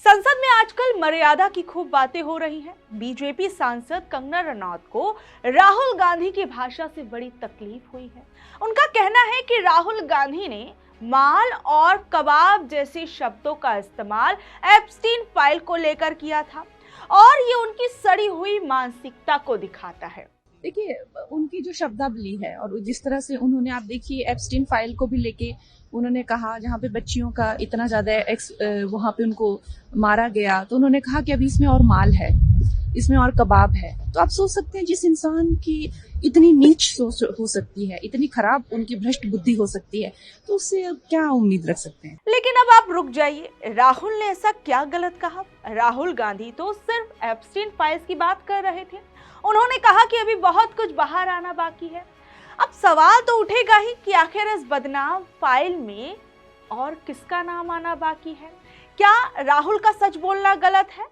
संसद में आजकल मर्यादा की खूब बातें हो रही हैं। बीजेपी सांसद कंगना रनौत को राहुल गांधी की भाषा से बड़ी तकलीफ हुई है। उनका कहना है कि राहुल गांधी ने माल और कबाब जैसे शब्दों का इस्तेमाल एप्स्टीन फाइल को लेकर किया था और ये उनकी सड़ी हुई मानसिकता को दिखाता है। देखिए, उनकी जो शब्दावली है और जिस तरह से उन्होंने, आप देखिए, एप्स्टीन फाइल को भी लेके उन्होंने कहा, जहाँ पे बच्चियों का इतना ज्यादा वहां पे उनको मारा गया, तो उन्होंने कहा कि अभी इसमें और माल है, इसमें और कबाब है। तो आप सोच सकते हैं जिस इंसान की इतनी नीच सोच हो सकती है, इतनी खराब उनकी भ्रष्ट बुद्धि हो सकती है, तो उससे अब क्या उम्मीद रख सकते हैं। लेकिन अब आप रुक जाइए, राहुल ने ऐसा क्या गलत कहा? राहुल गांधी तो सिर्फ एप्स्टीन फाइल्स की बात कर रहे थे। उन्होंने कहा कि अभी बहुत कुछ बाहर आना बाकी है। अब सवाल तो उठेगा ही कि आखिर इस बदनाम फाइल में और किसका नाम आना बाकी है? क्या राहुल का सच बोलना गलत है?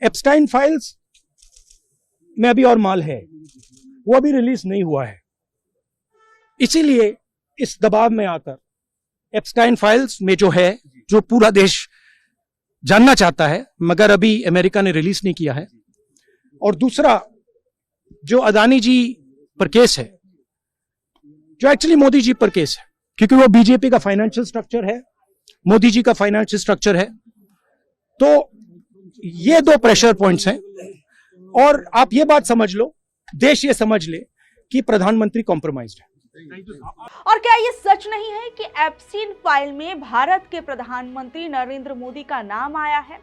एप्स्टाइन फाइल्स में अभी और माल है, वो अभी रिलीज नहीं हुआ है, इसीलिए इस दबाव में आकर एप्स्टाइन फाइल्स में जो पूरा देश जानना चाहता है, मगर अभी अमेरिका ने रिलीज नहीं किया है। और दूसरा जो अदानी जी पर केस है, जो एक्चुअली मोदी जी पर केस है, क्योंकि वो बीजेपी का फाइनेंशियल स्ट्रक्चर है, मोदी जी का फाइनेंशियल स्ट्रक्चर है, तो ये दो प्रेशर पॉइंट्स हैं। और आप ये बात समझ लो, देश ये समझ ले कि प्रधानमंत्री कॉम्प्रोमाइज्ड है। और क्या ये सच नहीं है कि एप्स्टीन फाइल में भारत के प्रधानमंत्री नरेंद्र मोदी का नाम आया है?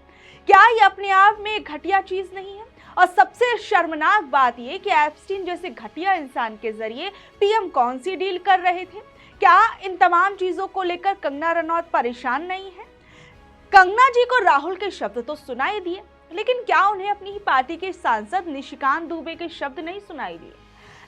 क्या ये अपने आप में एक घटिया चीज नहीं है? और सबसे शर्मनाक बात ये कि एप्स्टीन जैसे घटिया इंसान के जरिए पीएम कौन सी डील कर रहे थे? क्या इन तमाम चीजों को लेकर कंगना रनौत परेशान नहीं है? कंगना जी को राहुल के शब्द तो सुनाई दिए, लेकिन क्या उन्हें अपनी ही पार्टी के सांसद निशिकांत दुबे के शब्द नहीं सुनाई दिए?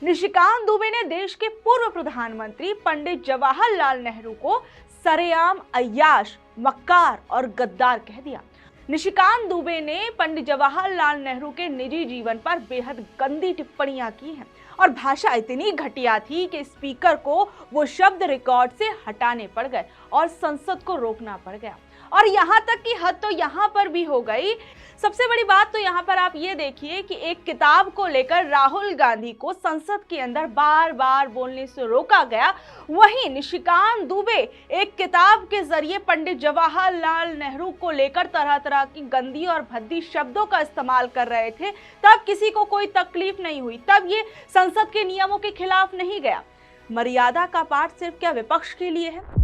निशिकांत दुबे ने देश के पूर्व प्रधानमंत्री पंडित जवाहरलाल नेहरू को सरेआम अय्याश, मक्कार और गद्दार कह दिया। निशिकांत दुबे ने पंडित जवाहरलाल नेहरू के निजी जीवन पर बेहद गंदी टिप्पणियां की हैं और भाषा इतनी घटिया थी कि स्पीकर को वो शब्द रिकॉर्ड से हटाने पड़ गए और संसद को रोकना पड़ गया। और यहाँ तक की हद तो यहाँ पर भी हो गई। सबसे बड़ी बात तो यहाँ पर आप ये देखिए कि एक किताब को लेकर राहुल गांधी को संसद के अंदर बार बार बोलने से रोका गया, वहीं निशिकांत दुबे एक किताब के जरिए पंडित जवाहरलाल नेहरू को लेकर तरह तरह की गंदी और भद्दी शब्दों का इस्तेमाल कर रहे थे। तब किसी को कोई तकलीफ नहीं हुई, तब ये संसद के नियमों के खिलाफ नहीं गया। मर्यादा का पाठ सिर्फ क्या विपक्ष के लिए है?